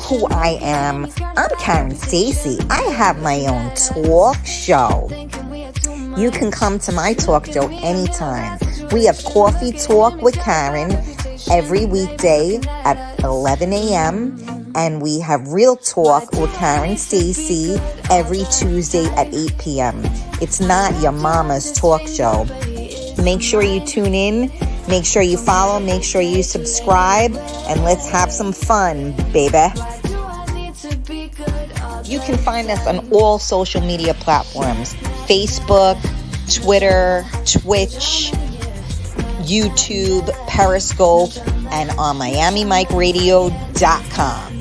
who I am. I'm Karen Stacy. I have my own talk show. You can come to my talk show anytime. We have Coffee Talk with Karen every weekday at 11 a.m. And we have Real Talk with Karen Stacy every Tuesday at 8 p.m. It's not your mama's talk show. Make sure you tune in. Make sure you follow. Make sure you subscribe. And let's have some fun, baby. You can find us on all social media platforms. Facebook, Twitter, Twitch, YouTube, Periscope, and on MiamiMikeRadio.com.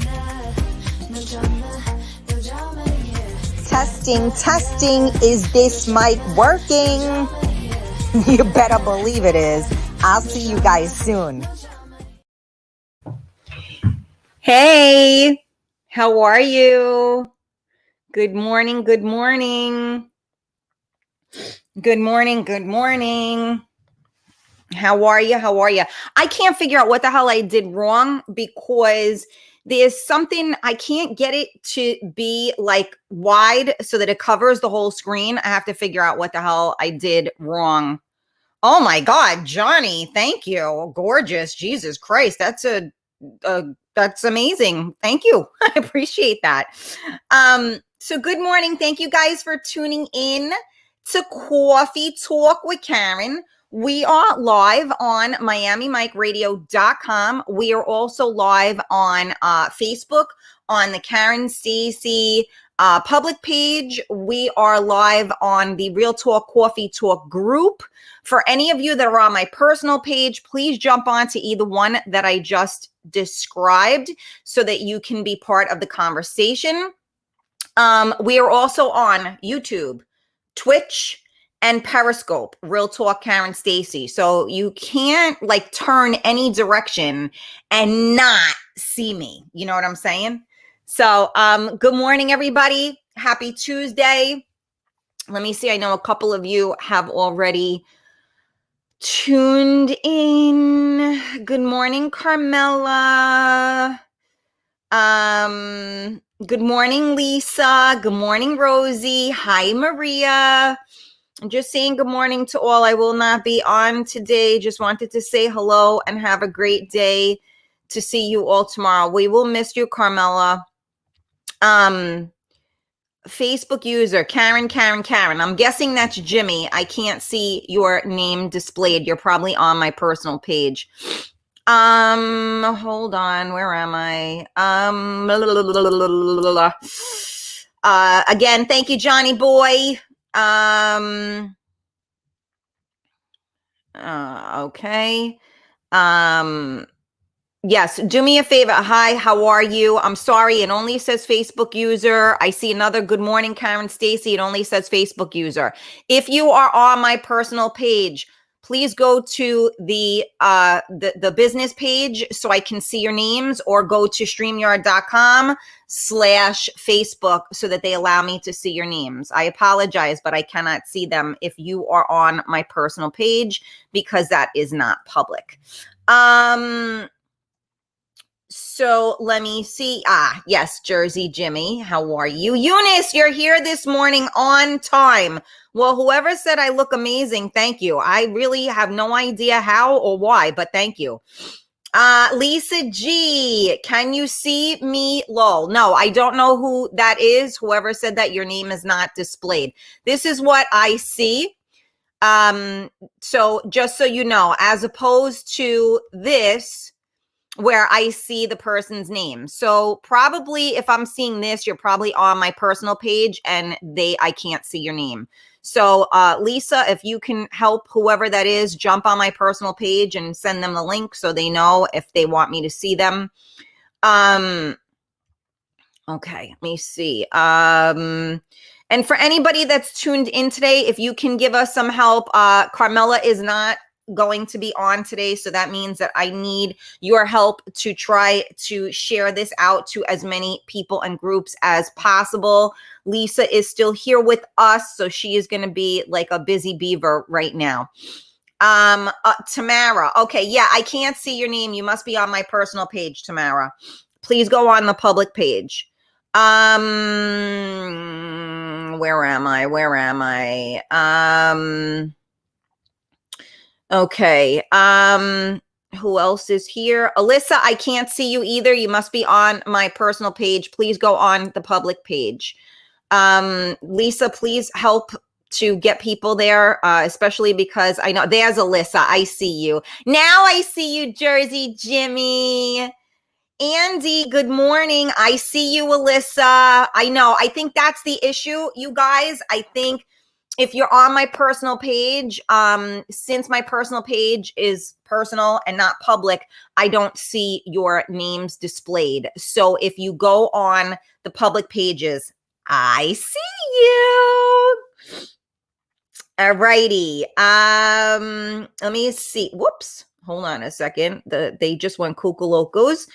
Testing. Is this mic working? You better believe it is. I'll see you guys soon. Hey, how are you? Good morning. Good morning. How are you? I can't figure out what the hell I did wrong because there's something, I can't get it to be like wide so that it covers the whole screen. I have to figure out what the hell I did wrong. Oh my God, Johnny, thank you. Gorgeous. Jesus Christ. That's amazing. Thank you. I appreciate that. So good morning. Thank you guys for tuning in to Coffee Talk with Karen. We are live on MiamiMikeRadio.com. We are also live on Facebook on the Karen Stacy public page. We are live on the Real Talk Coffee Talk group. For any of you that are on my personal page, please jump on to either one that I just described so that you can be part of the conversation. We are also on YouTube, Twitch, and Periscope, Real Talk Karen Stacy. So you can't like turn any direction and not see me. You know what I'm saying? So good morning, everybody. Happy Tuesday. Let me see. I know a couple of you have already tuned in. Good morning, Carmela. Good morning, Lisa. Good morning, Rosie. Hi, Maria. I'm just saying good morning to all. I will not be on today. Just wanted to say hello and have a great day. To see you all tomorrow. We will miss you, Carmela. Facebook user, Karen. I'm guessing that's Jimmy. I can't see your name displayed. You're probably on my personal page. Hold on. Where am I? Again, thank you, Johnny boy. Okay. Yes, do me a favor. Hi, how are you? I'm sorry, it only says Facebook user. I see another good morning, Karen Stacy. It only says Facebook user. If you are on my personal page, please go to the business page so I can see your names, or go to StreamYard.com/Facebook so that they allow me to see your names. I apologize, but I cannot see them if you are on my personal page because that is not public. So let me see. Yes, Jersey Jimmy. How are you? Eunice, you're here this morning on time. Well, whoever said I look amazing, thank you. I really have no idea how or why, but thank you. Lisa G, can you see me? Lol. No, I don't know who that is. Whoever said that, your name is not displayed. This is what I see. So just so you know, as opposed to this, where I see the person's name. So probably if I'm seeing this, you're probably on my personal page and I can't see your name. So Lisa, if you can help whoever that is, jump on my personal page and send them the link so they know if they want me to see them. Okay, let me see. And for anybody that's tuned in today, if you can give us some help, Carmela is not going to be on today. So that means that I need your help to try to share this out to as many people and groups as possible. Lisa is still here with us, so she is going to be like a busy beaver right now. Tamara. Okay. Yeah, I can't see your name. You must be on my personal page, Tamara. please go on the public page. Where am I? Okay. Who else is here? Alyssa, I can't see you either. You must be on my personal page. Please go on the public page. Lisa, please help to get people there, especially because I know there's Alyssa. I see you. Now I see you, Jersey Jimmy. Andy, good morning. I see you, Alyssa. I know. I think that's the issue, you guys. I think if you're on my personal page, since my personal page is personal and not public, I don't see your names displayed. So if you go on the public pages, I see you. All righty. Let me see. Whoops. Hold on a second. They just went cuckoo-locos.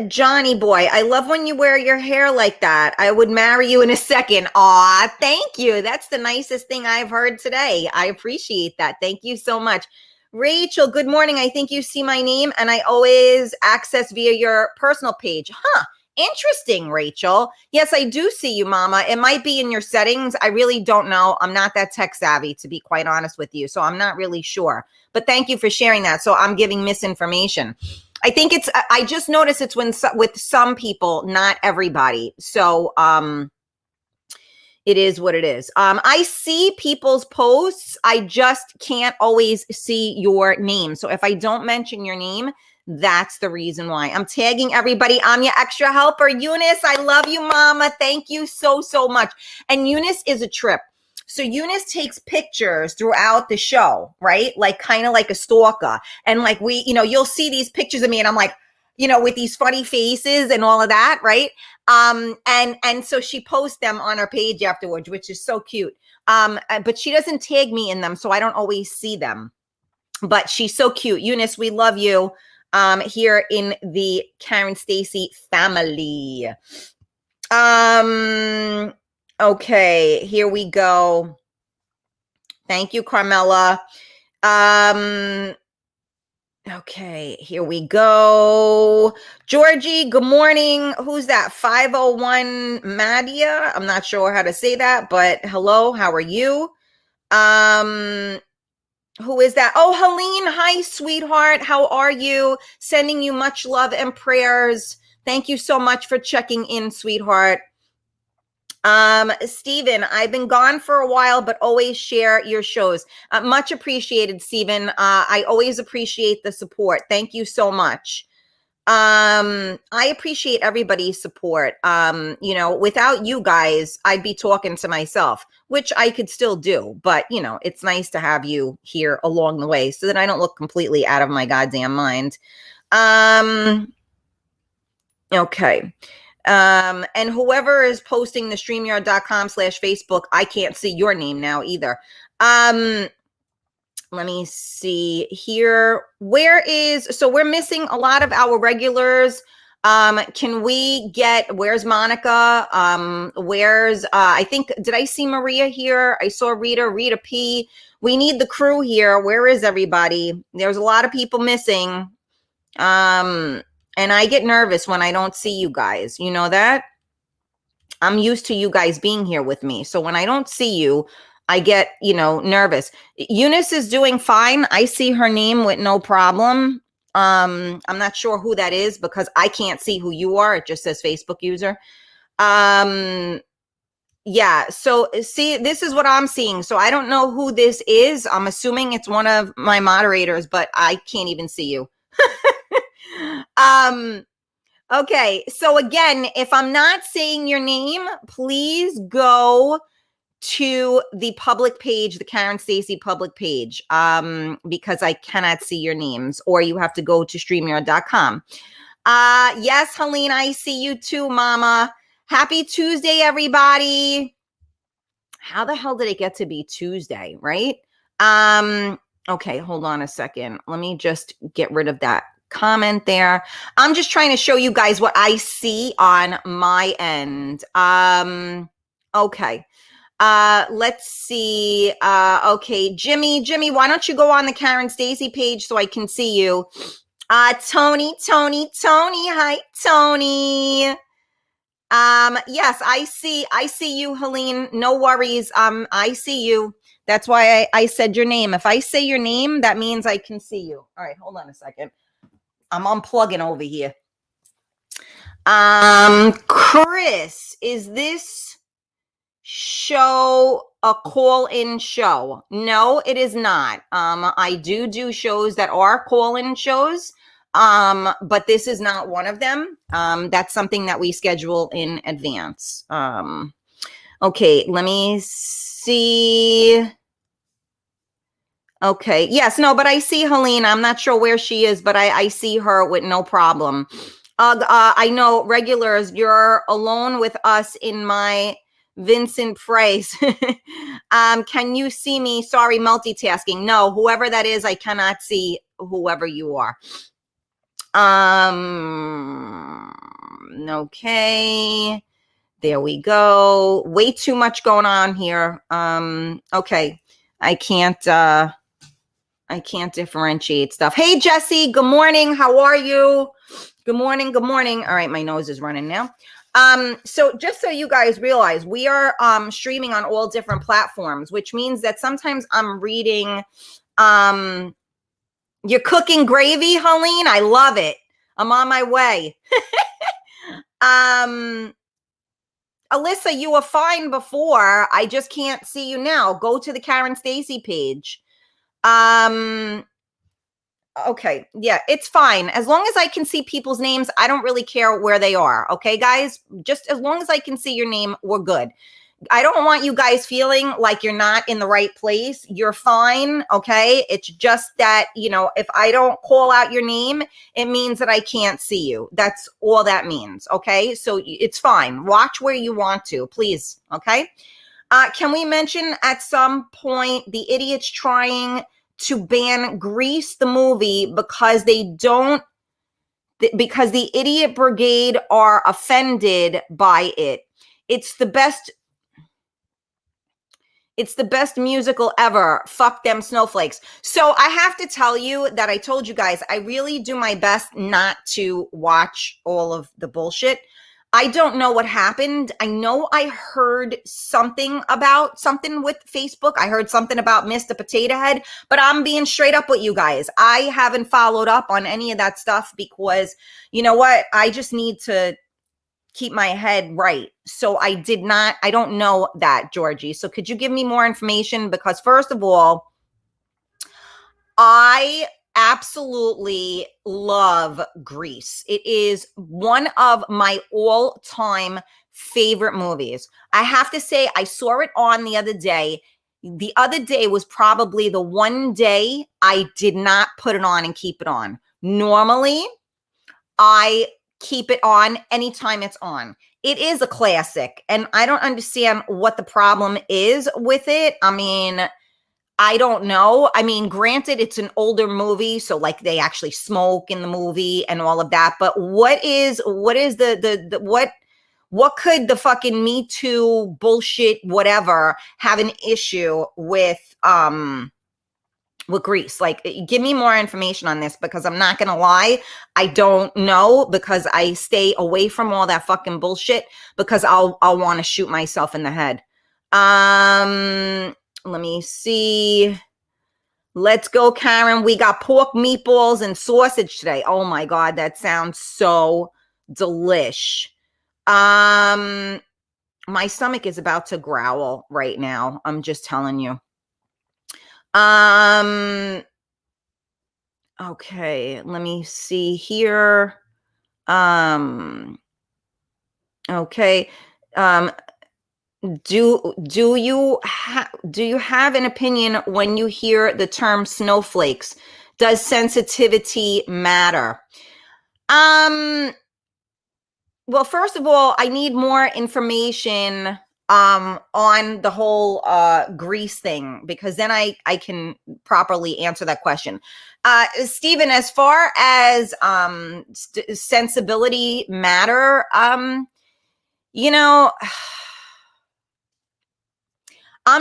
Johnny boy, I love when you wear your hair like that. I would marry you in a second. Aw, thank you. That's the nicest thing I've heard today. I appreciate that. Thank you so much. Rachel, good morning. I think you see my name and I always access via your personal page. Huh. Interesting, Rachel. Yes, I do see you, Mama. It might be in your settings. I really don't know. I'm not that tech savvy, to be quite honest with you. So I'm not really sure. But thank you for sharing that. So I'm giving misinformation. I think I just noticed it's with some people, not everybody. So it is what it is. I see people's posts. I just can't always see your name. So if I don't mention your name, that's the reason why. I'm tagging everybody. I'm your extra helper. Eunice, I love you, Mama. Thank you so, so much. And Eunice is a trip. So Eunice takes pictures throughout the show, right? Like kind of like a stalker. And like you'll see these pictures of me and I'm like, with these funny faces and all of that, right? And so she posts them on her page afterwards, which is so cute. But she doesn't tag me in them, so I don't always see them. But she's so cute. Eunice, we love you. Here in the Karen Stacy family. Okay, here we go. Thank you, Carmela. Okay, here we go. Georgie, good morning. Who's that? 501 Madia. I'm not sure how to say that, but hello, how are you? Who is that? Oh, Helene. Hi, sweetheart. How are you? Sending you much love and prayers. Thank you so much for checking in, sweetheart. Stephen, I've been gone for a while, but always share your shows. Much appreciated, Stephen. I always appreciate the support. Thank you so much. I appreciate everybody's support. Without you guys, I'd be talking to myself, which I could still do, but it's nice to have you here along the way so that I don't look completely out of my goddamn mind. Okay. And whoever is posting the StreamYard.com/Facebook, I can't see your name now either. Let me see here. So we're missing a lot of our regulars. Where's Monica? Did I see Maria here? I saw Rita P. We need the crew here. Where is everybody? There's a lot of people missing. And I get nervous when I don't see you guys. You know that? I'm used to you guys being here with me. So when I don't see you, I get, nervous. Eunice is doing fine. I see her name with no problem. I'm not sure who that is because I can't see who you are. It just says Facebook user. Yeah. So see, this is what I'm seeing. So I don't know who this is. I'm assuming it's one of my moderators, but I can't even see you. Okay. So again, if I'm not saying your name, please go to the public page, the Karen Stacy public page, because I cannot see your names, or you have to go to StreamYard.com. Yes, Helene, I see you too, Mama. Happy Tuesday, everybody. How the hell did it get to be Tuesday, right? Okay, hold on a second. Let me just get rid of that comment there. I'm just trying to show you guys what I see on my end. Okay. Let's see. Okay, Jimmy, why don't you go on the Karen Stacy page so I can see you? Tony. Hi, Tony. Yes, I see you, Helene. No worries. I see you. That's why I said your name. If I say your name, that means I can see you. All right, hold on a second. I'm unplugging over here. Chris, is this show a call-in show? No, it is not. I do shows that are call-in shows, but this is not one of them. That's something that we schedule in advance. Okay, let me see. Okay, yes, no, but I see Helene. I'm not sure where she is, but I see her with no problem. I know regulars, you're alone with us in my Vincent Price. Can you see me? Sorry, multitasking. No, whoever that is, I cannot see whoever you are. Okay. There we go. Way too much going on here. Okay. I can't differentiate stuff. Hey, Jesse, good morning. How are you? Good morning. Good morning. All right, my nose is running now. So just so you guys realize, we are streaming on all different platforms, which means that sometimes I'm reading. You're cooking gravy, Helene. I love it. I'm on my way. Alyssa, you were fine before. I just can't see you now. Go to the Karen Stacy page. Okay, yeah, it's fine. As long as I can see people's names, I don't really care where they are. Okay, guys? Just as long as I can see your name, we're good. I don't want you guys feeling like you're not in the right place. You're fine, okay? It's just that, if I don't call out your name, it means that I can't see you. That's all that means, okay? So it's fine. Watch where you want to, please, okay? Can we mention at some point the idiots trying to ban Grease the movie because the Idiot Brigade are offended by it? It's the best musical ever. Fuck them snowflakes. So I have to tell you that I told you guys, I really do my best not to watch all of the bullshit. I don't know what happened. I know I heard something with Facebook. I heard something about Mr. Potato Head, but I'm being straight up with you guys. I haven't followed up on any of that stuff because, you know what? I just need to keep my head right. So I don't know that, Georgie. So could you give me more information? Because first of all, I absolutely love Grease. It is one of my all-time favorite movies. I have to say, I saw it on the other day. The other day was probably the one day I did not put it on and keep it on. Normally, I keep it on anytime it's on. It is a classic, and I don't understand what the problem is with it. I mean, I don't know. I mean, granted, it's an older movie, so like they actually smoke in the movie and all of that. But what could the fucking Me Too bullshit, whatever, have an issue with Grease? Like, give me more information on this, because I'm not gonna lie, I don't know, because I stay away from all that fucking bullshit, because I'll want to shoot myself in the head. Let me see. Let's go, Karen. We got pork meatballs and sausage today. Oh my God, that sounds so delish. My stomach is about to growl right now. I'm just telling you. Okay, let me see here. Okay. Do you have an opinion when you hear the term snowflakes? Does sensitivity matter? Well, first of all, I need more information on the whole Grease thing, because then I can properly answer that question. Stephen, as far as sensibility matter, I'm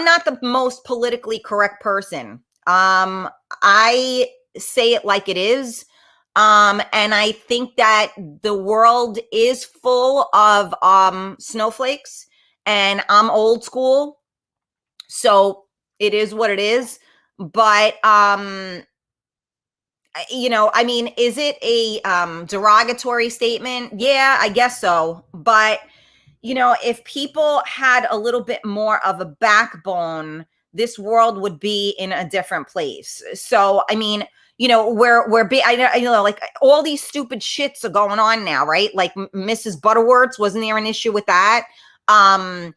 not the most politically correct person. I say it like it is. And I think that the world is full of snowflakes, and I'm old school, so it is what it is. But I mean, is it a derogatory statement? Yeah, I guess so. But if people had a little bit more of a backbone, this world would be in a different place. So, I mean, I know, like all these stupid shits are going on now, right? Like Mrs. Butterworth's, wasn't there an issue with that? Now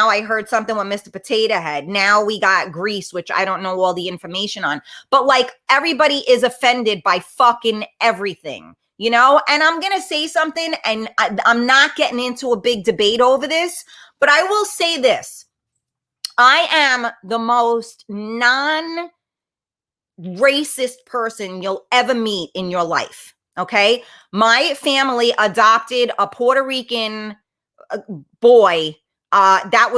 I heard something with Mr. Potato Head. Now we got Grease, which I don't know all the information on, but like everybody is offended by fucking everything. And I'm going to say something, and I'm not getting into a big debate over this, but I will say this. I am the most non-racist person you'll ever meet in your life, okay? My family adopted a Puerto Rican boy. That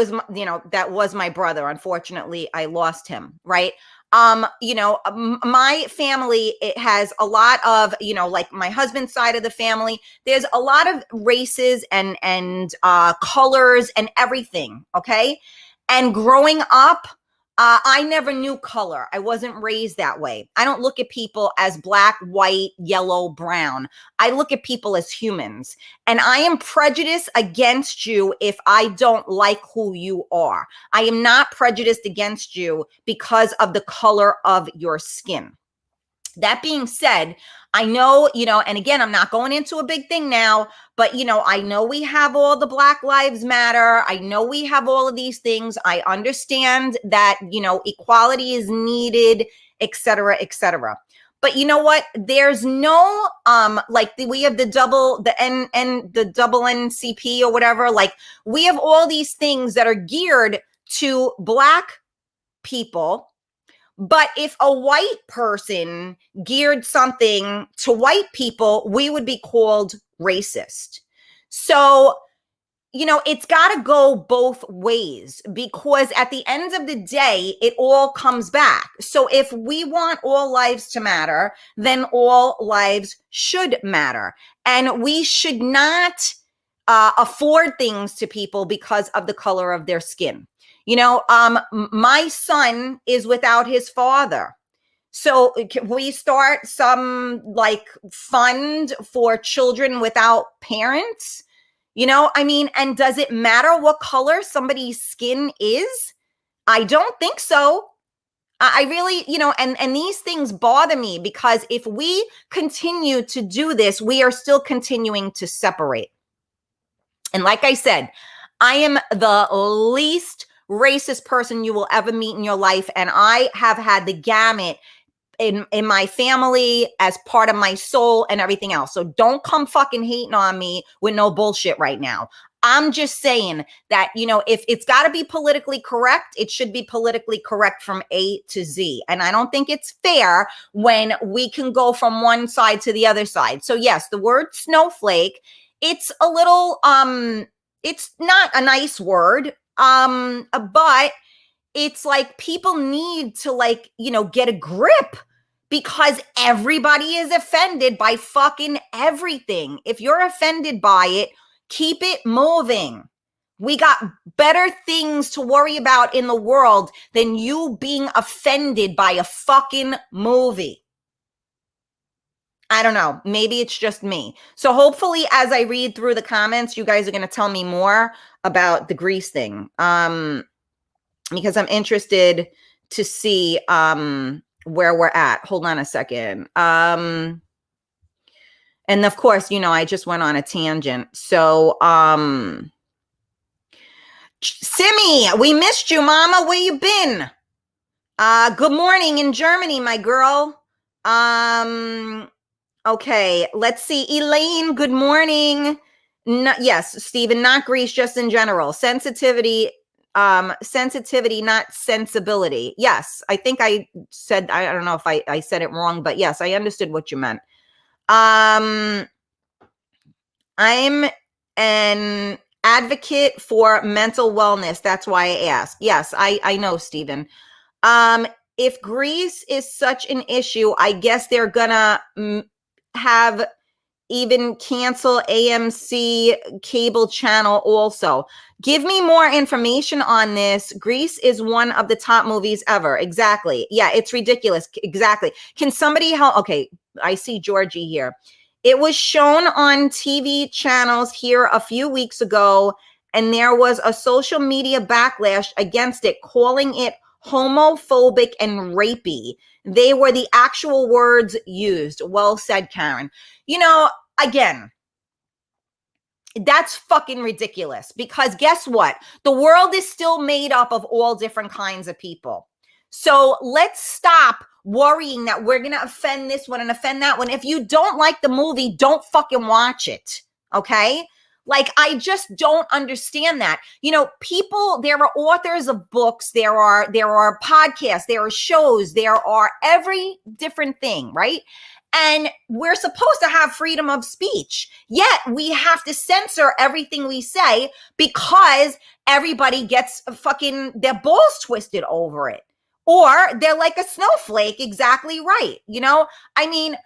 was my brother. Unfortunately, I lost him, right? My family, it has a lot of, like my husband's side of the family, there's a lot of races and colors and everything. Okay. And growing up, I never knew color. I wasn't raised that way. I don't look at people as black, white, yellow, brown. I look at people as humans. And I am prejudiced against you if I don't like who you are. I am not prejudiced against you because of the color of your skin. That being said, I know, and again, I'm not going into a big thing now, but, I know we have all the Black Lives Matter. I know we have all of these things. I understand that, equality is needed, et cetera, et cetera. But you know what? There's no, we have the double NCP or whatever. Like we have all these things that are geared to Black people. But if a white person geared something to white people, we would be called racist. So, it's got to go both ways, because at the end of the day, it all comes back. So if we want all lives to matter, then all lives should matter. And we should not afford things to people because of the color of their skin. My son is without his father. So can we start some fund for children without parents? And does it matter what color somebody's skin is? I don't think so. I really, and these things bother me, because if we continue to do this, we are still continuing to separate. And like I said, I am the least racist person you will ever meet in your life. And I have had the gamut in my family as part of my soul and everything else. So don't come fucking hating on me with no bullshit right now. I'm just saying that, if it's got to be politically correct, it should be politically correct from A to Z. And I don't think it's fair when we can go from one side to the other side. So yes, the word snowflake, it's a little, it's not a nice word. But it's like people need to get a grip, because everybody is offended by fucking everything. If you're offended by it, keep it moving. We got better things to worry about in the world than you being offended by a fucking movie. I don't know. Maybe it's just me. So hopefully, as I read through the comments, you guys are going to tell me more about the Grease thing. Because I'm interested to see where we're at. Hold on a second. And of course, I just went on a tangent. So, Simi, we missed you, Mama. Where you been? Good morning in Germany, my girl. Okay, let's see. Elaine, good morning. Yes, Stephen, not Grease, just in general. Sensitivity, not sensibility. Yes, I think I said, I don't know if I said it wrong, but yes, I understood what you meant. I'm an advocate for mental wellness. That's why I asked. Yes, I know, Stephen. If Greece is such an issue, I guess they're gonna have even cancel AMC cable channel also. Give me more information on this. Grease is one of the top movies ever. Exactly. Yeah, it's ridiculous. Exactly. Can somebody help? Okay, I see Georgie here. It was shown on TV channels here a few weeks ago, and there was a social media backlash against it, calling it homophobic and rapey. They were the actual words used. Well said, Karen. You know, again, that's fucking ridiculous, because guess what? The world is still made up of all different kinds of people. So let's stop worrying that we're going to offend this one and offend that one. If you don't like the movie, don't fucking watch it. Okay? Like, I just don't understand that. You know, people, there are authors of books, there are podcasts, there are shows, there are every different thing, right? And we're supposed to have freedom of speech. Yet we have to censor everything we say because everybody gets fucking their balls twisted over it. Or they're like a snowflake, exactly right. You know, I mean,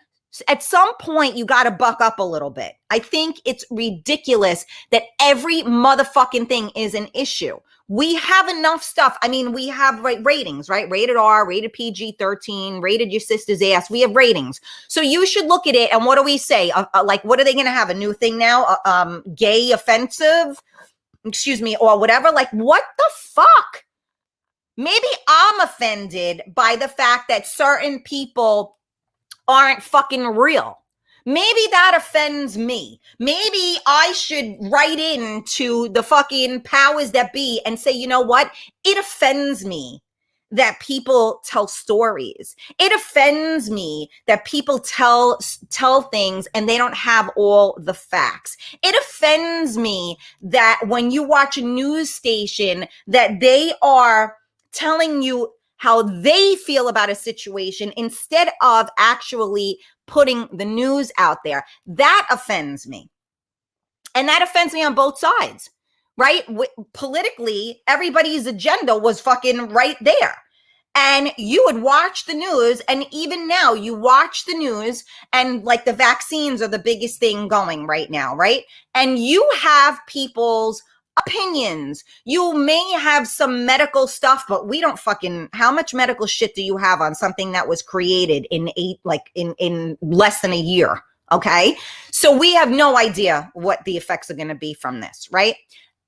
at some point you got to buck up a little bit. I think it's ridiculous that every motherfucking thing is an issue. We have enough stuff. I mean, we have ratings, right? Rated R, rated PG-13, rated your sister's ass. We have ratings. So you should look at it. And what do we say? Like, what are they going to have? A new thing now? Gay offensive? Excuse me, or whatever. Like, what the fuck? Maybe I'm offended by the fact that certain people aren't fucking real. Maybe that offends me. Maybe I should write in to the fucking powers that be and say, you know what? It offends me that people tell stories. It offends me that people tell things and they don't have all the facts. It offends me that when you watch a news station that they are telling you how they feel about a situation instead of actually putting the news out there. That offends me. And that offends me on both sides, right? Politically, everybody's agenda was fucking right there. And you would watch the news, and even now you watch the news, and like the vaccines are the biggest thing going right now, right? And you have people's opinions. You may have some medical stuff, but we don't fucking, how much medical shit do you have on something that was created in less than a year? Okay. So we have no idea what the effects are going to be from this. Right.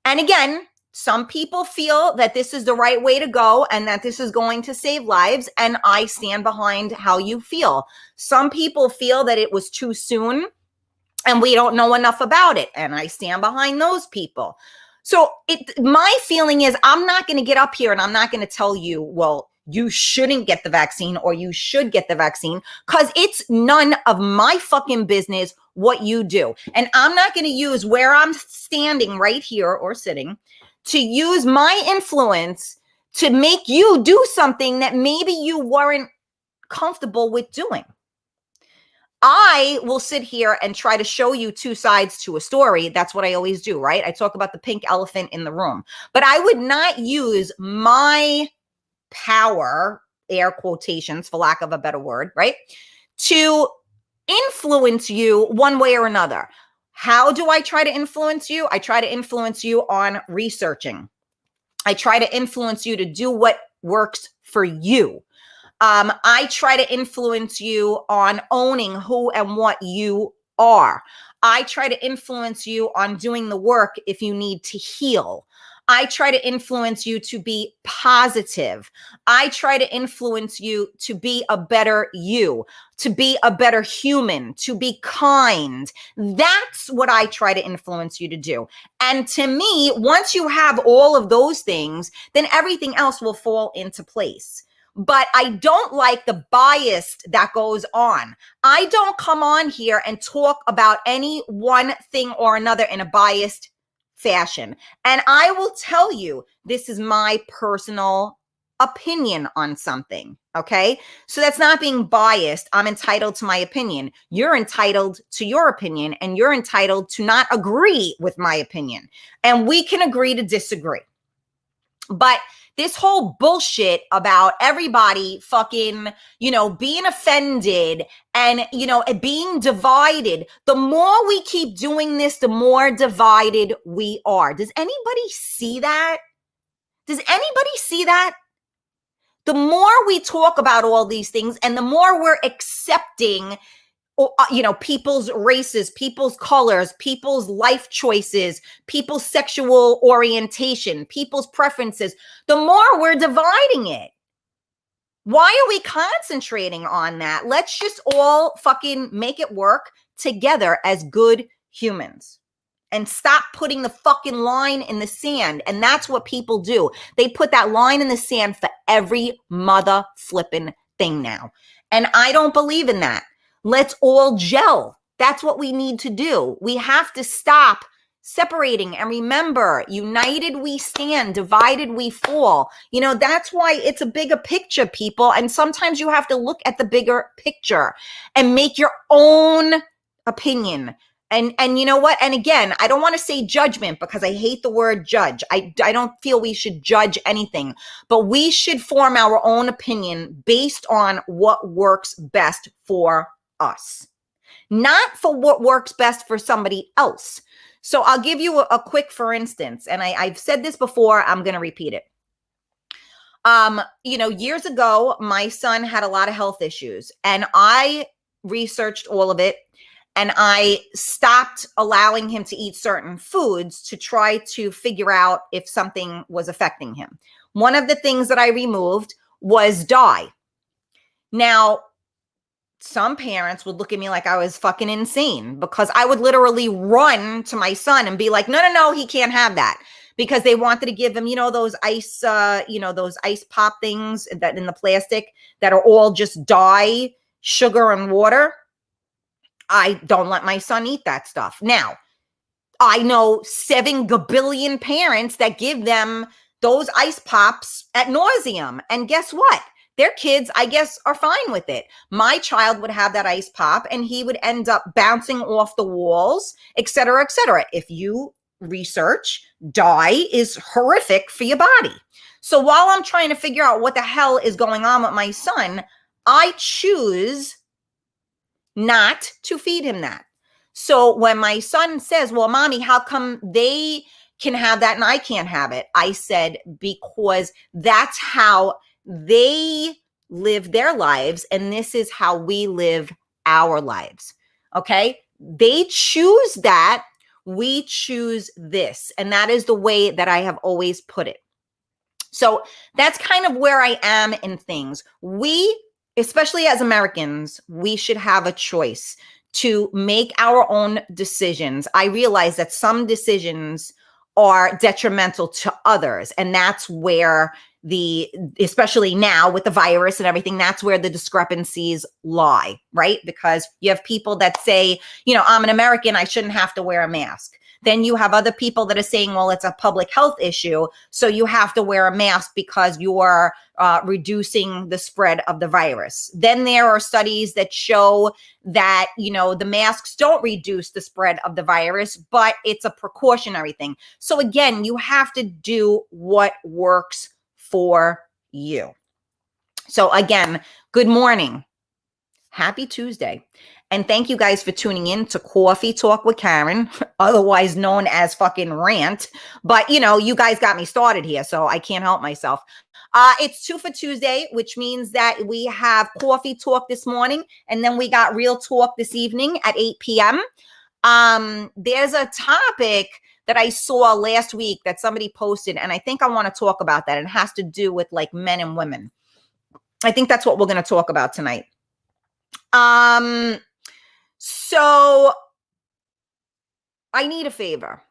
And again, some people feel that this is the right way to go and that this is going to save lives. And I stand behind how you feel. Some people feel that it was too soon and we don't know enough about it. And I stand behind those people. So my feeling is I'm not going to get up here and I'm not going to tell you, well, you shouldn't get the vaccine or you should get the vaccine, because it's none of my fucking business what you do. And I'm not going to use where I'm standing right here or sitting to use my influence to make you do something that maybe you weren't comfortable with doing. I will sit here and try to show you two sides to a story. That's what I always do, right? I talk about the pink elephant in the room, but I would not use my power, air quotations, for lack of a better word, right, to influence you one way or another. How do I try to influence you? I try to influence you on researching. I try to influence you to do what works for you. I try to influence you on owning who and what you are. I try to influence you on doing the work if you need to heal. I try to influence you to be positive. I try to influence you to be a better you, to be a better human, to be kind. That's what I try to influence you to do. And to me, once you have all of those things, then everything else will fall into place. But I don't like the bias that goes on. I don't come on here and talk about any one thing or another in a biased fashion. And I will tell you, this is my personal opinion on something. Okay. So that's not being biased. I'm entitled to my opinion. You're entitled to your opinion, and you're entitled to not agree with my opinion. And we can agree to disagree. But this whole bullshit about everybody fucking, being offended and, being divided, the more we keep doing this, the more divided we are. Does anybody see that? Does anybody see that? The more we talk about all these things and the more we're accepting people's races, people's colors, people's life choices, people's sexual orientation, people's preferences, the more we're dividing it. Why are we concentrating on that? Let's just all fucking make it work together as good humans and stop putting the fucking line in the sand. And that's what people do. They put that line in the sand for every mother flipping thing now. And I don't believe in that. Let's all gel. That's what we need to do. We have to stop separating and remember, united we stand, divided we fall. That's why it's a bigger picture, people. And sometimes you have to look at the bigger picture and make your own opinion. And you know what? And again, I don't want to say judgment because I hate the word judge. I don't feel we should judge anything, but we should form our own opinion based on what works best for us, not for what works best for somebody else. So I'll give you a quick, for instance, and I've said this before, I'm going to repeat it. Years ago, my son had a lot of health issues and I researched all of it. And I stopped allowing him to eat certain foods to try to figure out if something was affecting him. One of the things that I removed was dye. Now, some parents would look at me like I was fucking insane because I would literally run to my son and be like, no, he can't have that. Because they wanted to give him, those ice, those ice pop things that in the plastic that are all just dye, sugar, and water. I don't let my son eat that stuff. Now, I know 7 gabillion parents that give them those ice pops ad nauseum. And guess what? Their kids, I guess, are fine with it. My child would have that ice pop and he would end up bouncing off the walls, et cetera, et cetera. If you research, dye is horrific for your body. So while I'm trying to figure out what the hell is going on with my son, I choose not to feed him that. So when my son says, well, mommy, how come they can have that and I can't have it? I said, because that's how they live their lives. And this is how we live our lives. Okay. They choose that. We choose this. And that is the way that I have always put it. So that's kind of where I am in things. Especially as Americans, we should have a choice to make our own decisions. I realize that some decisions are detrimental to others. And that's where especially now with the virus and everything, that's where the discrepancies lie, right? Because you have people that say, I'm an American, I shouldn't have to wear a mask. Then you have other people that are saying, well, it's a public health issue, so you have to wear a mask because you're reducing the spread of the virus. Then there are studies that show that, the masks don't reduce the spread of the virus, but it's a precautionary thing. So again, you have to do what works for you. So again, good morning. Happy Tuesday. And thank you guys for tuning in to Coffee Talk with Karen, otherwise known as fucking rant. But, you guys got me started here, so I can't help myself. It's 2 for Tuesday, which means that we have Coffee Talk this morning, and then we got Real Talk this evening at 8 p.m. There's a topic that I saw last week that somebody posted, and I think I want to talk about that. It has to do with like men and women. I think that's what we're going to talk about tonight. So I need a favor.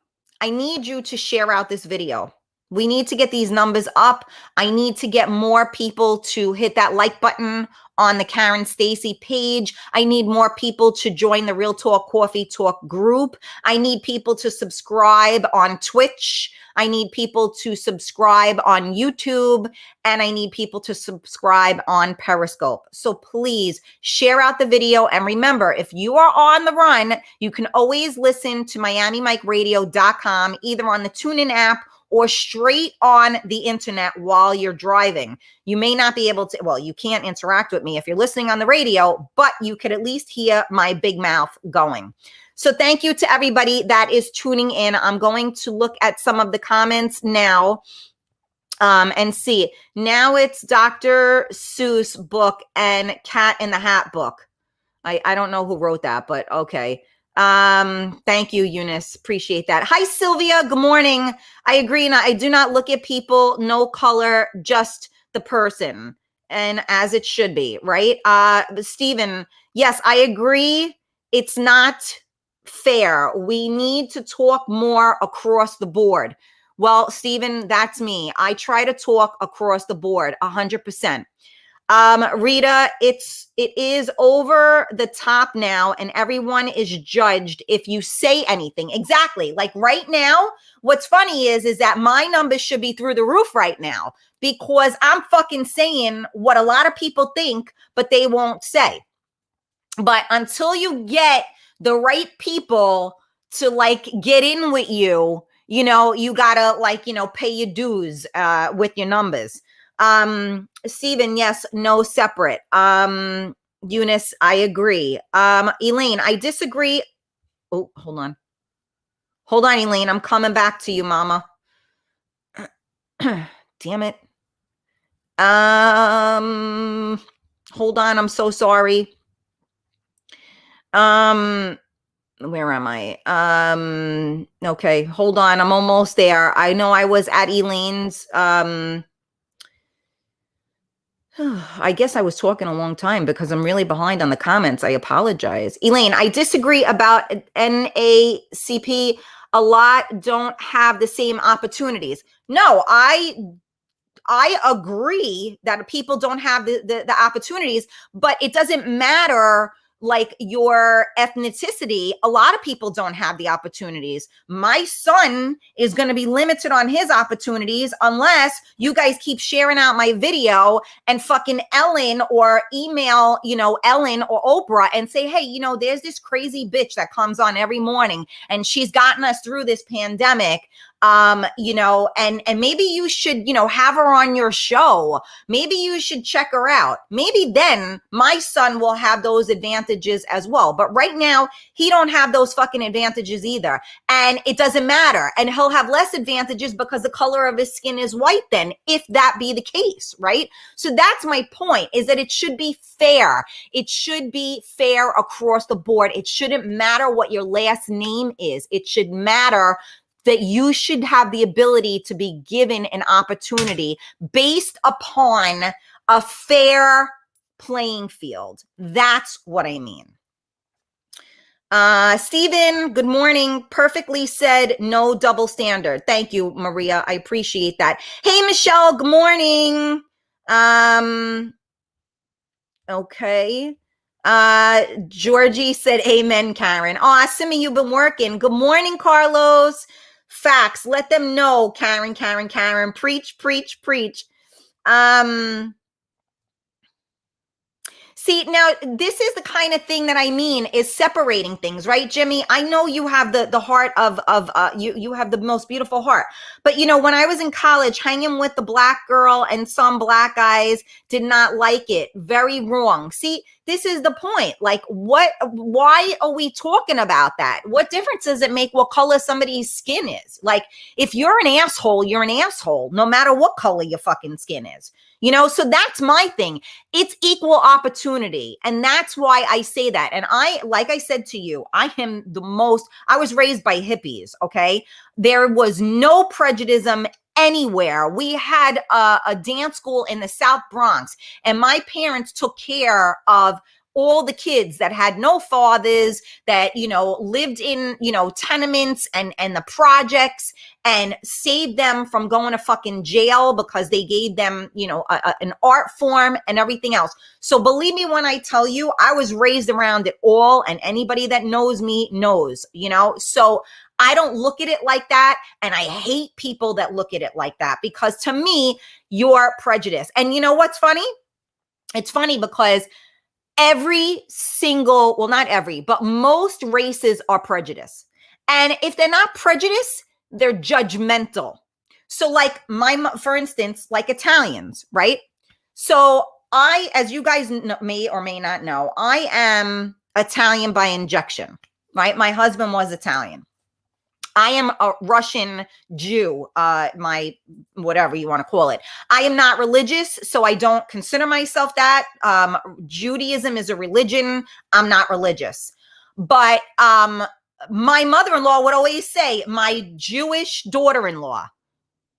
I need you to share out this video. We need to get these numbers up. I need to get more people to hit that like button on the Karen Stacy page. I need more people to join the Real Talk Coffee Talk group. I need people to subscribe on Twitch. I need people to subscribe on YouTube, and I need people to subscribe on Periscope. So please share out the video. And remember, if you are on the run, you can always listen to MiamiMikeRadio.com, either on the TuneIn app or straight on the internet while you're driving. You may not be able to, well, you can't interact with me if you're listening on the radio, but you could at least hear my big mouth going. So thank you to everybody that is tuning in. I'm going to look at some of the comments now and see. Now it's Dr. Seuss book and Cat in the Hat book. I don't know who wrote that, but okay. Thank you, Eunice. Appreciate that. Hi, Sylvia. Good morning. I agree. And I do not look at people, no color, just the person, and as it should be, right? Stephen, yes, I agree. It's not fair. We need to talk more across the board. Well, Stephen, that's me. I try to talk across the board 100%. Rita, it is over the top now, and everyone is judged if you say anything. Exactly. Like right now, what's funny is that my numbers should be through the roof right now because I'm fucking saying what a lot of people think, but they won't say. But until you get the right people to like get in with you, you know, you gotta like, you know, pay your dues with your numbers. Stephen, yes, no separate. Eunice, I agree. Elaine, I disagree. Oh, hold on. Hold on, Elaine. I'm coming back to you, mama. Damn it. Hold on. I'm so sorry. Where am I? Okay, hold on. I'm almost there. I know I was at Elaine's, I guess I was talking a long time because I'm really behind on the comments. I apologize. Elaine, I disagree about NACP. A lot don't have the same opportunities. No, I agree that people don't have the opportunities, but it doesn't matter like your ethnicity. A lot of people don't have the opportunities. My son is going to be limited on his opportunities unless you guys keep sharing out my video and fucking Ellen or email, you know, Ellen or Oprah and say, hey, you know, there's this crazy bitch that comes on every morning and she's gotten us through this pandemic. You know, and maybe you should, you know, have her on your show. Maybe you should check her out. Maybe then my son will have those advantages as well. But right now, he don't have those fucking advantages either. And it doesn't matter. And he'll have less advantages because the color of his skin is white then, if that be the case, right? So that's my point, is that it should be fair. It should be fair across the board. It shouldn't matter what your last name is. It should matter that you should have the ability to be given an opportunity based upon a fair playing field. That's what I mean. Stephen, good morning. Perfectly said, no double standard. Thank you, Maria. I appreciate that. Hey, Michelle, good morning. Okay. Georgie said, amen, Karen. Oh, Simi, you've been working. Good morning, Carlos. Facts. Let them know, Karen. Preach, preach, preach. See, now this is the kind of thing that I mean is separating things, right, Jimmy? I know you have the heart of you have the most beautiful heart. But you know, when I was in college, hanging with the black girl and some black guys did not like it. Very wrong. See, this is the point. Like, why are we talking about that? What difference does it make what color somebody's skin is? Like, if you're an asshole, you're an asshole, no matter what color your fucking skin is. You know, so that's my thing. It's equal opportunity. And that's why I say that. And like I said to you, I was raised by hippies. Okay. There was no prejudice anywhere. We had a dance school in the South Bronx, and my parents took care of all the kids that had no fathers, that, you know, lived in, you know, tenements and the projects, and saved them from going to fucking jail because they gave them, you know, an art form and everything else. So believe me when I tell you, I was raised around it all, and anybody that knows me knows, you know. So I don't look at it like that, and I hate people that look at it like that, because to me, you're prejudiced. And you know what's funny? It's funny because not every, but most races are prejudiced. And if they're not prejudiced, they're judgmental. So like for instance, like Italians, right? So as you guys may or may not know, I am Italian by injection, right? My husband was Italian. I am a Russian Jew, my whatever you want to call it. I am not religious, so I don't consider myself that. Judaism is a religion. I'm not religious. But my mother-in-law would always say, my Jewish daughter-in-law.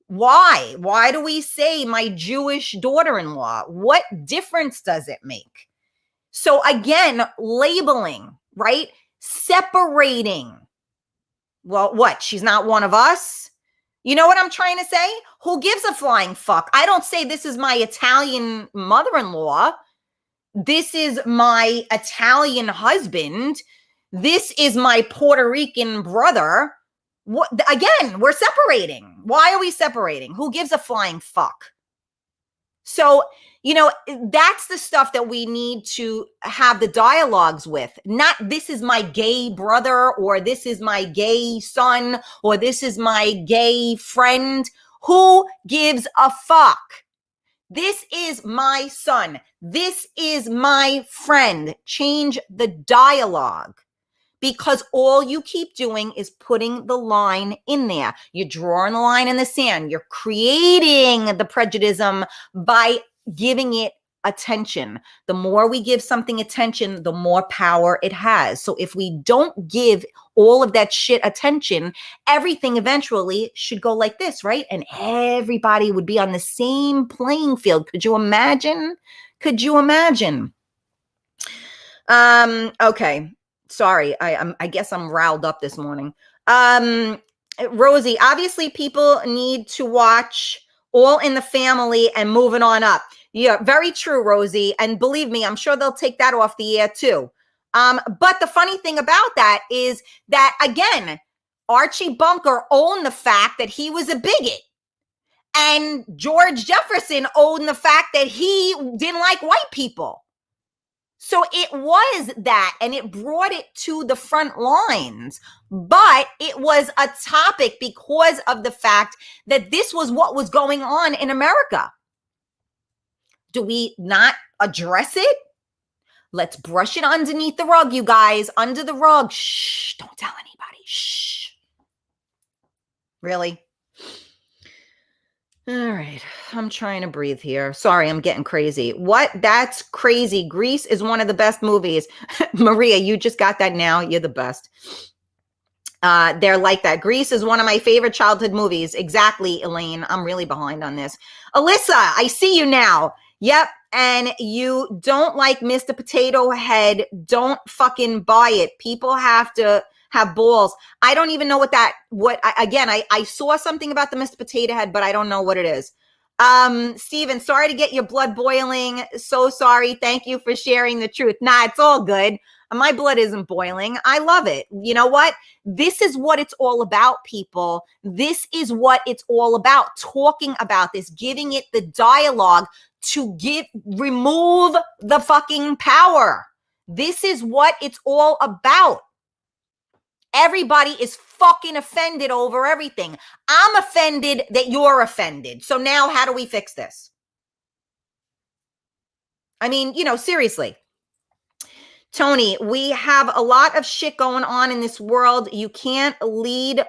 Why? Why do we say my Jewish daughter-in-law? What difference does it make? So again, labeling, right? Separating. Well, what? She's not one of us? You know what I'm trying to say? Who gives a flying fuck? I don't say this is my Italian mother-in-law. This is my Italian husband. This is my Puerto Rican brother. What, again, we're separating. Why are we separating? Who gives a flying fuck? So, that's the stuff that we need to have the dialogues with. Not this is my gay brother, or this is my gay son, or this is my gay friend. Who gives a fuck? This is my son. This is my friend. Change the dialogue. Because all you keep doing is putting the line in there. You're drawing the line in the sand. You're creating the prejudice by giving it attention. The more we give something attention, the more power it has. So if we don't give all of that shit attention, everything eventually should go like this, right? And everybody would be on the same playing field. Could you imagine? Could you imagine? Okay. Sorry, I guess I'm riled up this morning. Rosie, obviously people need to watch All in the Family and Moving On Up. Yeah, very true, Rosie. And believe me, I'm sure they'll take that off the air too. But the funny thing about that is that, again, Archie Bunker owned the fact that he was a bigot. And George Jefferson owned the fact that he didn't like white people. So it was that, and it brought it to the front lines, but it was a topic because of the fact that this was what was going on in America. Do we not address it? Let's brush it underneath the rug, you guys, under the rug. Shh, don't tell anybody. Shh. Really? All right, I'm trying to breathe here. Sorry, I'm getting crazy. What? That's crazy. Grease is one of the best movies. Maria, you just got that now. You're the best. They're like that. Grease is one of my favorite childhood movies. Exactly, Elaine. I'm really behind on this. Alyssa, I see you now. Yep. And you don't like Mr. Potato Head. Don't fucking buy it. People have to have balls. I don't even know I saw something about the Mr. Potato Head, but I don't know what it is. Steven, sorry to get your blood boiling. So sorry. Thank you for sharing the truth. Nah, it's all good. My blood isn't boiling. I love it. You know what? This is what it's all about, people. This is what it's all about. Talking about this, giving it the dialogue to remove the fucking power. This is what it's all about. Everybody is fucking offended over everything. I'm offended that you're offended. So now how do we fix this? I mean, seriously. Tony, we have a lot of shit going on in this world. You can't lead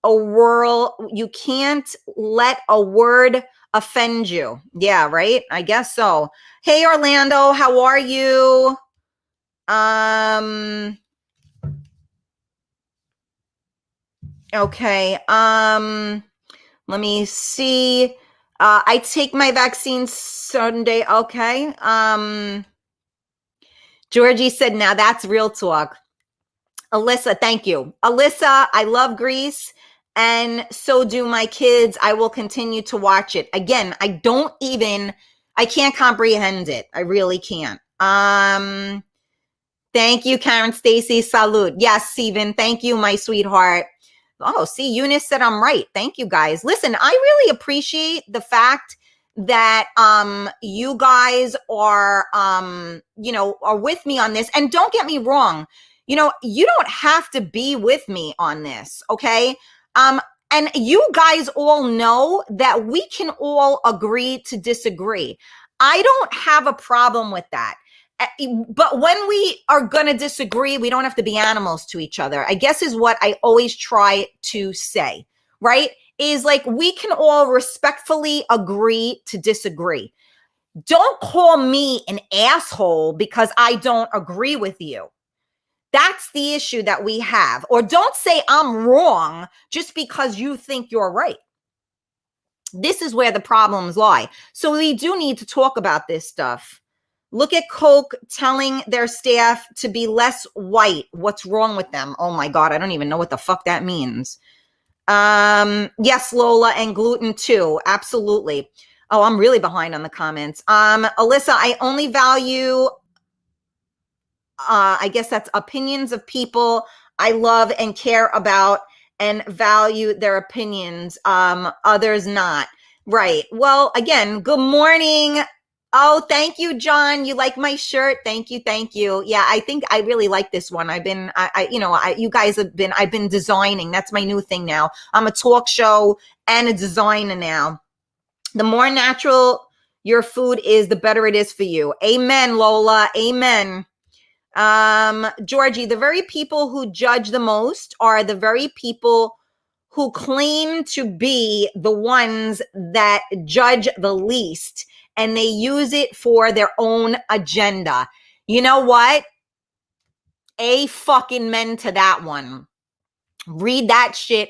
a world. You can't let a word offend you. Yeah, right? I guess so. Hey, Orlando, how are you? Okay. Let me see. I take my vaccine Sunday. Okay. Georgie said, now that's real talk. Alyssa, thank you. Alyssa, I love Grease, and so do my kids. I will continue to watch it. Again, I can't comprehend it. I really can't. Thank you, Karen Stacy. Salud. Yes, Steven. Thank you, my sweetheart. Oh, see, Eunice said I'm right. Thank you, guys. Listen, I really appreciate the fact that you guys are are with me on this. And don't get me wrong, you don't have to be with me on this, okay? And you guys all know that we can all agree to disagree. I don't have a problem with that. But when we are going to disagree, we don't have to be animals to each other, I guess is what I always try to say, right? Is like we can all respectfully agree to disagree. Don't call me an asshole because I don't agree with you. That's the issue that we have. Or don't say I'm wrong just because you think you're right. This is where the problems lie. So we do need to talk about this stuff. Look at Coke telling their staff to be less white. What's wrong with them? Oh my God, I don't even know what the fuck that means. Yes, Lola, and gluten too. Absolutely. Oh, I'm really behind on the comments. Alyssa, I only value I guess that's opinions of people I love and care about and value their opinions. Others not. Right. Well, again, good morning. Oh, thank you, John. You like my shirt? Thank you. Thank you. Yeah, I think I really like this one. I've been, you guys have been, I've been designing. That's my new thing now. I'm a talk show and a designer now. The more natural your food is, the better it is for you. Amen, Lola. Amen. Georgie, the very people who judge the most are the very people who claim to be the ones that judge the least, and they use it for their own agenda. You know what? A fucking men to that one. Read that shit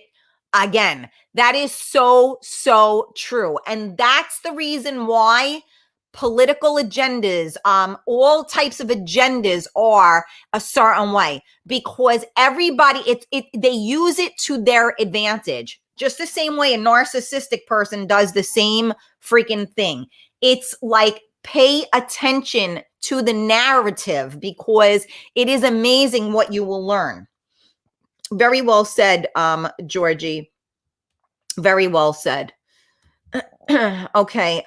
again. That is so, so true. And that's the reason why political agendas, all types of agendas are a certain way, because everybody, they use it to their advantage. Just the same way a narcissistic person does the same freaking thing. It's like, pay attention to the narrative because it is amazing what you will learn. Very well said, Georgie. Very well said. Okay.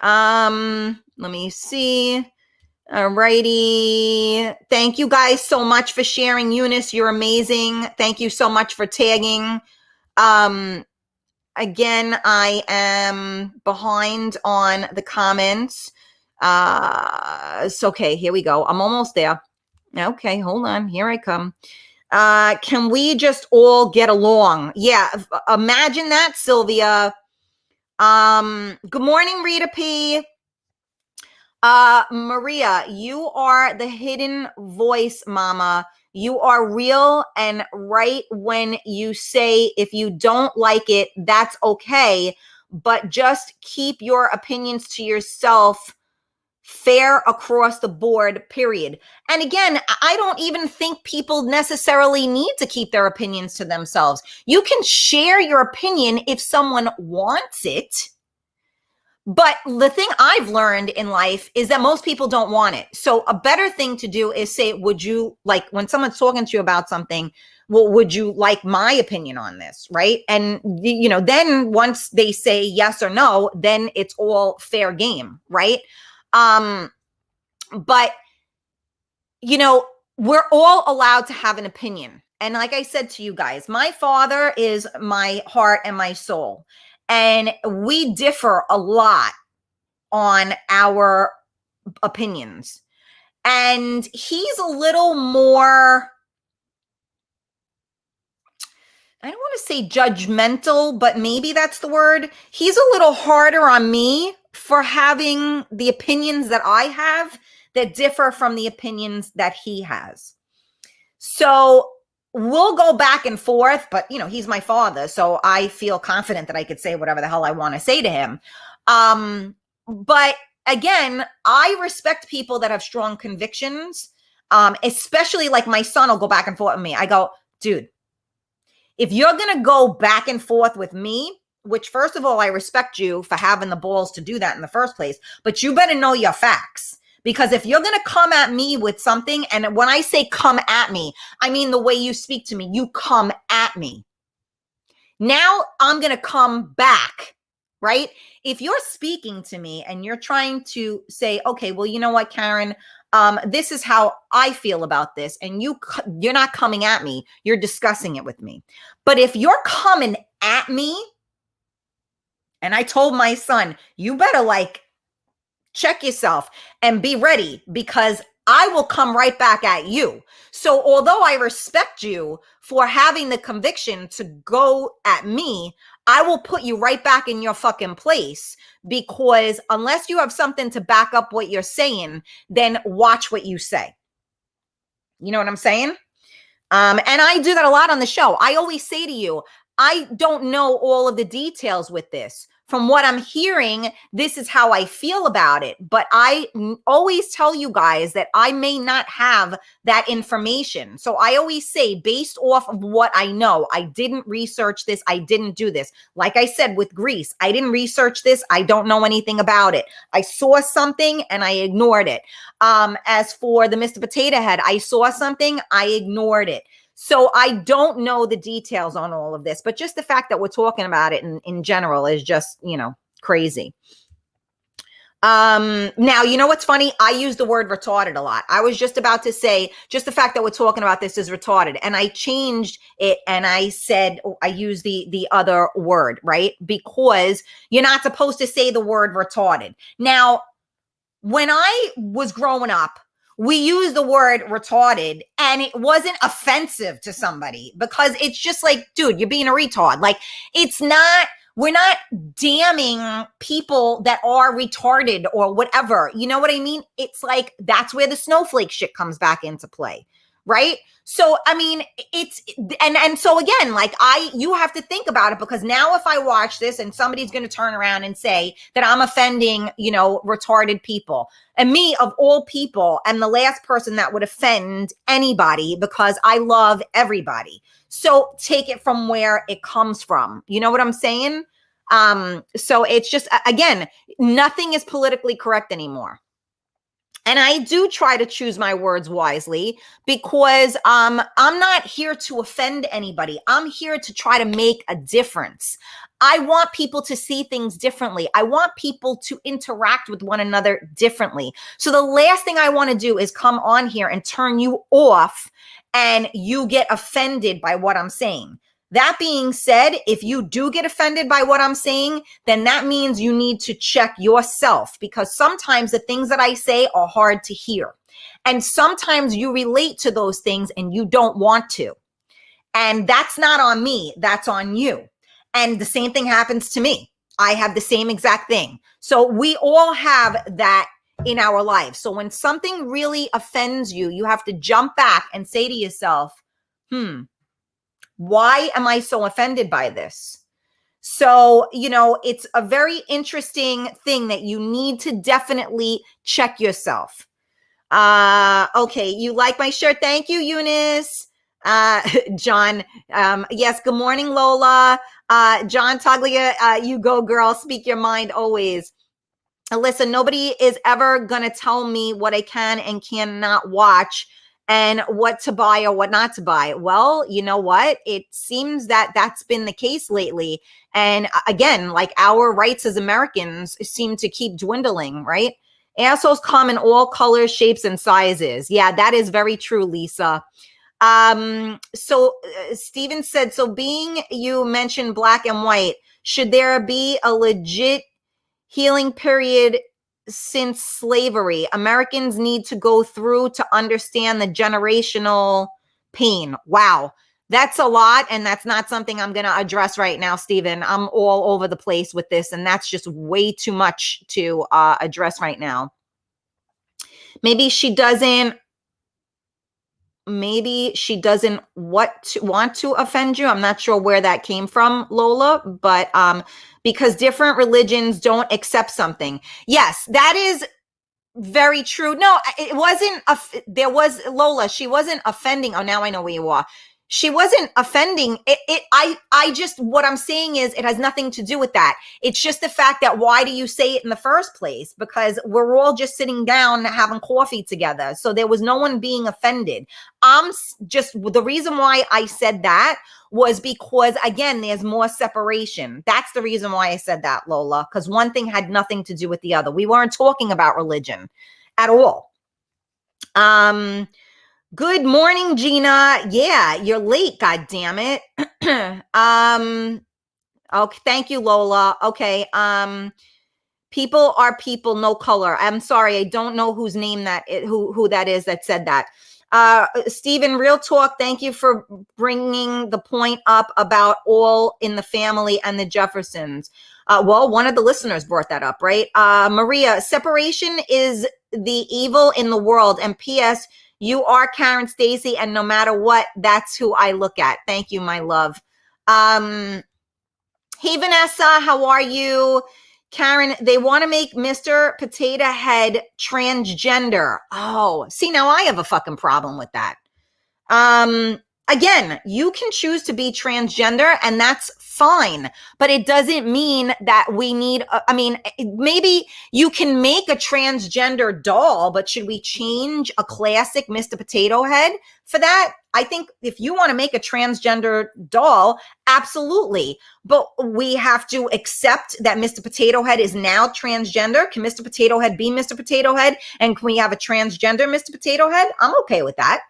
Let me see. All righty. Thank you guys so much for sharing. Eunice, you're amazing. Thank you so much for tagging. Again, I am behind on the comments. It's okay. Here we go. I'm almost there. Okay, hold on. Here I come. Can we just all get along? Yeah. Imagine that, Sylvia. Good morning, Rita P. Maria, you are the hidden voice, mama. You are real and right when you say if you don't like it, that's okay. But just keep your opinions to yourself. Fair across the board, period. And again, I don't even think people necessarily need to keep their opinions to themselves. You can share your opinion if someone wants it. But the thing I've learned in life is that most people don't want it. So a better thing to do is say, would you like, when someone's talking to you about something, well, would you like my opinion on this? Right. And, then once they say yes or no, then it's all fair game. Right. But, we're all allowed to have an opinion. And like I said to you guys, my father is my heart and my soul. And we differ a lot on our opinions. And he's a little more, I don't want to say judgmental, but maybe that's the word. He's a little harder on me for having the opinions that I have that differ from the opinions that he has. So we'll go back and forth, but he's my father. So I feel confident that I could say whatever the hell I want to say to him. But again, I respect people that have strong convictions, especially like my son will go back and forth with me. I go, dude, if you're going to go back and forth with me, which first of all, I respect you for having the balls to do that in the first place, but you better know your facts. Because if you're going to come at me with something, and when I say come at me, I mean the way you speak to me, you come at me. Now I'm going to come back, right? If you're speaking to me and you're trying to say, okay, well, you know what, Karen, this is how I feel about this. And you're not coming at me. You're discussing it with me. But if you're coming at me, And I told my son, you better like check yourself and be ready, because I will come right back at you. So although I respect you for having the conviction to go at me, I will put you right back in your fucking place, because unless you have something to back up what you're saying, then watch what you say. You know what I'm saying? And I do that a lot on the show. I always say to you, I don't know all of the details with this. From what I'm hearing, this is how I feel about it. But I always tell you guys that I may not have that information. So I always say, based off of what I know, I didn't research this. I didn't do this. Like I said, with Greece, I didn't research this. I don't know anything about it. I saw something and I ignored it. As for the Mr. Potato Head, I saw something, I ignored it. So I don't know the details on all of this, but just the fact that we're talking about it in general is just, crazy. Now, you know what's funny? I use the word retarded a lot. I was just about to say, just the fact that we're talking about this is retarded. And I changed it and I said, I use the other word, right? Because you're not supposed to say the word retarded. Now, when I was growing up, we used the word retarded and it wasn't offensive to somebody, because it's just like, dude, you're being a retard. Like, we're not damning people that are retarded or whatever. You know what I mean? It's like, that's where the snowflake shit comes back into play. Right? So, I mean, and so again, like you have to think about it, because now if I watch this and somebody's going to turn around and say that I'm offending, retarded people, and me of all people am the last person that would offend anybody, because I love everybody. So take it from where it comes from. You know what I'm saying? So it's just, again, nothing is politically correct anymore. And I do try to choose my words wisely, because I'm not here to offend anybody. I'm here to try to make a difference. I want people to see things differently. I want people to interact with one another differently. So the last thing I want to do is come on here and turn you off and you get offended by what I'm saying. That being said, if you do get offended by what I'm saying, then that means you need to check yourself, because sometimes the things that I say are hard to hear. And sometimes you relate to those things and you don't want to. And that's not on me, that's on you. And the same thing happens to me. I have the same exact thing. So we all have that in our lives. So when something really offends you, you have to jump back and say to yourself, why am I so offended by this? So, it's a very interesting thing that you need to definitely check yourself. Okay, you like my shirt? Thank you, Eunice. John, yes, good morning, Lola. John Taglia, you go, girl. Speak your mind always. Listen, nobody is ever going to tell me what I can and cannot watch and what to buy or what not to buy. Well, you know what? It seems that that's been the case lately. And again, like, our rights as Americans seem to keep dwindling, right? Assholes come in all colors, shapes, and sizes. Yeah, that is very true, Lisa. So Steven said, so being you mentioned black and white, should there be a legit healing period since slavery? Americans need to go through to understand the generational pain. Wow. That's a lot. And that's not something I'm going to address right now, Stephen. I'm all over the place with this. And that's just way too much to address right now. Maybe she doesn't want to offend you. I'm not sure where that came from, Lola, but because different religions don't accept something. Yes, that is very true. No, it wasn't. There was Lola. She wasn't offending. Oh, now I know where you are. She wasn't offending. I just, what I'm saying is it has nothing to do with that. It's just the fact that, why do you say it in the first place? Because we're all just sitting down having coffee together. So there was no one being offended. The reason why I said that was because, again, there's more separation. That's the reason why I said that, Lola, because one thing had nothing to do with the other. We weren't talking about religion at all. Good morning, Gina. Yeah, you're late, God damn it. Okay, thank you, Lola. Okay, people are people, no color. I'm sorry, I don't know whose name who that is that said that. Stephen, real talk. Thank you for bringing the point up about all in the family and the Jeffersons. Well, one of the listeners brought that up, right? Maria, separation is the evil in the world. And P.S. You are Karen Stacy, and no matter what, that's who I look at. Thank you, my love. Hey, Vanessa, how are you? Karen, they want to make Mr. Potato Head transgender. Oh, see, now I have a fucking problem with that. Again, you can choose to be transgender and that's fine, but it doesn't mean that we need, maybe you can make a transgender doll, but should we change a classic Mr. Potato Head for that? I think if you want to make a transgender doll, absolutely. But we have to accept that Mr. Potato Head is now transgender. Can Mr. Potato Head be Mr. Potato Head? And can we have a transgender Mr. Potato Head? I'm okay with that.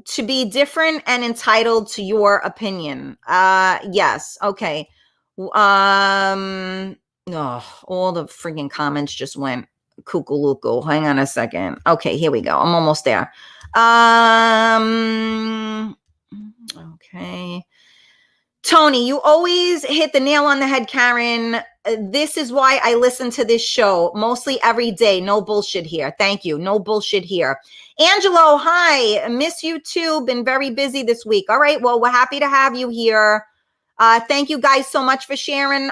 To be different and entitled to your opinion. Yes. Okay. Oh, all the freaking comments just went cuckoo. Hang on a second. Okay, here we go. I'm almost there. Okay. Tony, you always hit the nail on the head, Karen. This is why I listen to this show mostly every day. No bullshit here. Thank you. No bullshit here. Angelo, hi. Miss you too. Been very busy this week. All right. Well, we're happy to have you here. Thank you guys so much for sharing.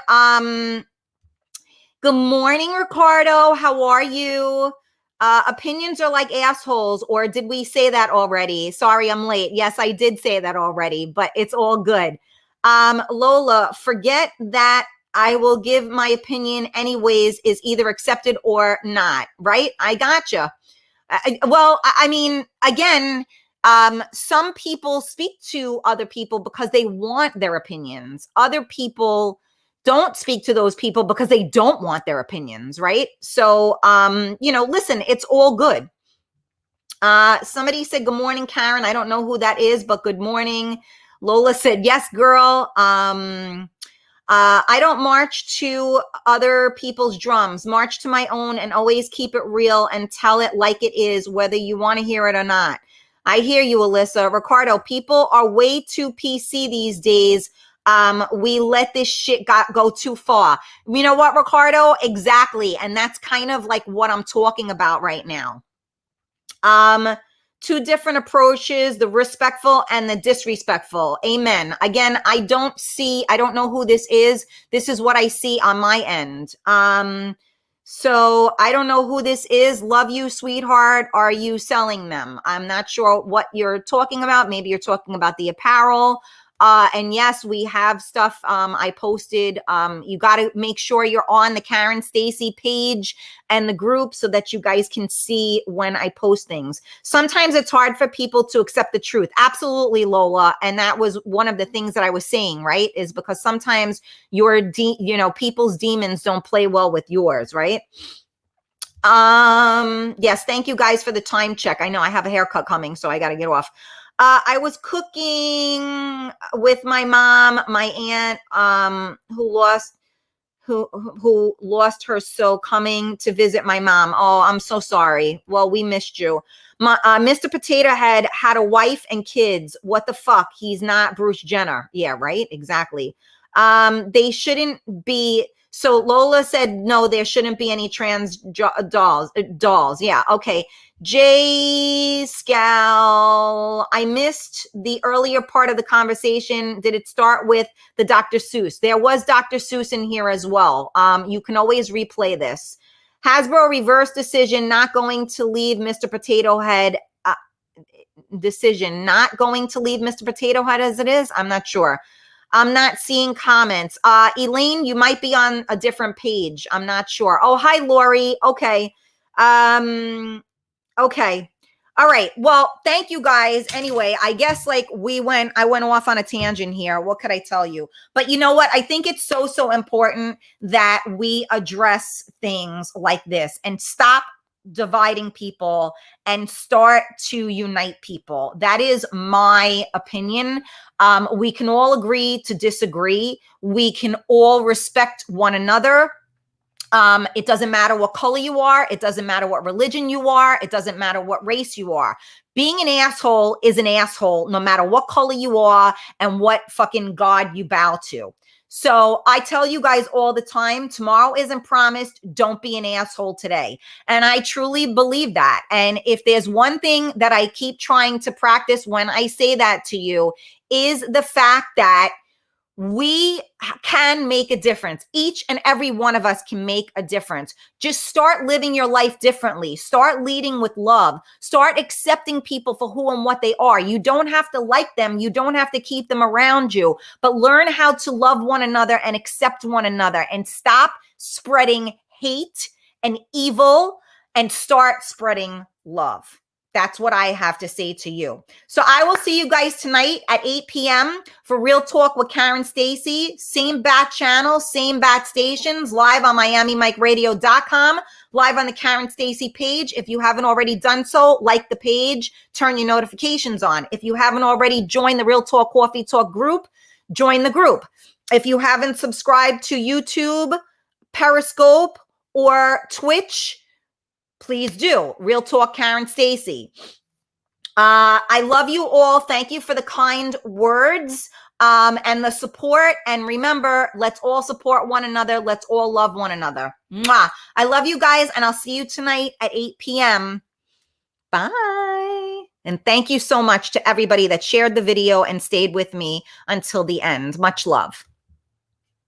Good morning, Ricardo. How are you? Opinions are like assholes, or did we say that already? Sorry, I'm late. Yes, I did say that already, but it's all good. Lola, forget that I will give my opinion anyways is either accepted or not, right? I gotcha. Again, some people speak to other people because they want their opinions. Other people don't speak to those people because they don't want their opinions, right? So, listen, it's all good. Somebody said, good morning, Karen. I don't know who that is, but good morning. Lola said, yes, girl. I don't march to other people's drums, march to my own and always keep it real and tell it like it is, whether you want to hear it or not. I hear you, Alyssa. Ricardo, people are way too PC these days. We let this shit go too far. You know what, Ricardo? Exactly. And that's kind of like what I'm talking about right now. Two different approaches, the respectful and the disrespectful. Amen. Again, I don't know who this is. This is what I see on my end. So I don't know who this is. Love you, sweetheart. Are you selling them? I'm not sure what you're talking about. Maybe you're talking about the apparel. And yes, we have stuff I posted. You got to make sure you're on the Karen Stacy page and the group so that you guys can see when I post things. Sometimes it's hard for people to accept the truth. Absolutely, Lola. And that was one of the things that I was saying, right? Is because sometimes people's demons don't play well with yours, right? Yes, thank you guys for the time check. I know I have a haircut coming, so I got to get off. I was cooking with my mom, my aunt, who lost her, so coming to visit my mom. Oh, I'm so sorry. Well, we missed you. Mr. Potato Head had a wife and kids. What the fuck? He's not Bruce Jenner. Yeah, right. Exactly. They shouldn't be. So Lola said, no, there shouldn't be any trans dolls. Yeah. Okay. Jay Scal, I missed the earlier part of the conversation. Did it start with the Dr. Seuss? There was Dr. Seuss in here as well. You can always replay this. Hasbro reverse decision, not going to leave Mr. Potato Head. Decision, not going to leave Mr. Potato Head as it is. I'm not sure. I'm not seeing comments. Elaine, you might be on a different page. I'm not sure. Oh, hi, Lori. Okay. Okay. All right. Well, thank you guys. Anyway, I guess I went off on a tangent here. What could I tell you? But you know what? I think it's so important that we address things like this and stop dividing people and start to unite people. That is my opinion. We can all agree to disagree. We can all respect one another. It doesn't matter what color you are. It doesn't matter what religion you are. It doesn't matter what race you are. Being an asshole is an asshole no matter what color you are and what fucking God you bow to. So I tell you guys all the time, tomorrow isn't promised. Don't be an asshole today. And I truly believe that. And if there's one thing that I keep trying to practice when I say that to you, is the fact that we can make a difference. Each and every one of us can make a difference. Just start living your life differently. Start leading with love. Start accepting people for who and what they are. You don't have to like them. You don't have to keep them around you, but learn how to love one another and accept one another, and stop spreading hate and evil and start spreading love. That's what I have to say to you. So I will see you guys tonight at 8 p.m. for Real Talk with Karen Stacy. Same bat channel, same bat stations, live on MiamiMikeRadio.com, live on the Karen Stacy page. If you haven't already done so, like the page, turn your notifications on. If you haven't already joined the Real Talk Coffee Talk group, join the group. If you haven't subscribed to YouTube, Periscope, or Twitch, please do. Real Talk Karen Stacy. I love you all. Thank you for the kind words and the support. And remember, let's all support one another. Let's all love one another. Mwah. I love you guys, and I'll see you tonight at 8 p.m. Bye. And thank you so much to everybody that shared the video and stayed with me until the end. Much love.